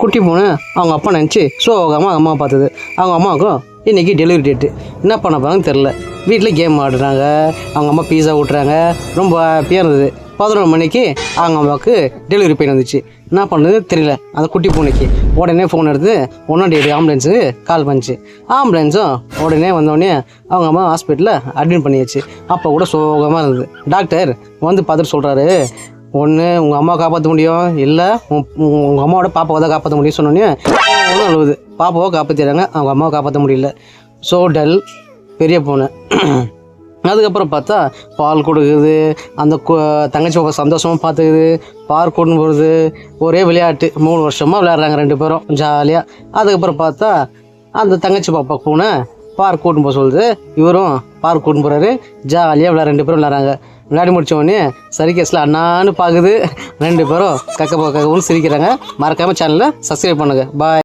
குட்டி பூனை அவங்க அப்பா நினச்சி சோகமாக அம்மா பார்த்தது. அவங்க அம்மாவுக்கும் இன்றைக்கி டெலிவரி டேட்டு. என்ன பண்ண போகிறாங்கன்னு தெரில. வீட்டில் கேம் ஆடுறாங்க, அவங்க அம்மா பீஸா ஊட்டுறாங்க, ரொம்ப ஹாப்பியாக இருந்தது. 11 மணிக்கு அவங்க அம்மாவுக்கு டெலிவரி பெயின் வந்துச்சு. என்ன பண்ணுறது தெரியல அந்த குட்டி பூனைக்கு. உடனே ஃபோன் எடுத்து 118 ஆம்புலன்ஸுக்கு கால் பண்ணிச்சு. ஆம்புலன்ஸும் உடனே வந்தோடனே அவங்க அம்மா ஹாஸ்பிட்டலில் அட்மிட் பண்ணியாச்சு. அப்போ கூட சோகமாக இருந்தது. டாக்டர் வந்து பார்த்துட்டு சொல்கிறாரு, ஒன்று உங்கள் அம்மாவை காப்பாற்ற முடியும், இல்லை உங்கள் அம்மாவோட பாப்பாவை தான் காப்பாற்ற முடியும். சொன்னோன்னே ஒன்றும் அழுவுது. பாப்பாவை காப்பாற்றிடுறாங்க, அவங்க அம்மாவை காப்பாற்ற முடியல. ஸோ டல் பெரிய பூனை. அதுக்கப்புறம் பார்த்தா பால் கொடுக்குது, அந்த தங்கச்சி பாப்பா சந்தோஷமாக பார்த்துக்குது, பார்க் கொண்டு போகிறது, ஒரே விளையாட்டு. 3 வருஷமாக விளையாடுறாங்க 2 பேரும் ஜாலியாக. அதுக்கப்புறம் பார்த்தா அந்த தங்கச்சி பாப்பா பூனை பார்க் கூட்டின்னு போக சொல்லுது. இவரும் பார்க் கூட்டின்னு போகிறாரு, ஜாலியாக 2 பேரும் விளையாடுறாங்க. விளையாடி முடிச்ச உடனே சர்க்கஸில் அண்ணான்னு பார்க்குது. 2 பேரும் கக்க கக்கன்னு சிரிக்கிறாங்க. மறக்காமல் சேனலை சப்ஸ்கிரைப் பண்ணுங்கள். பாய்.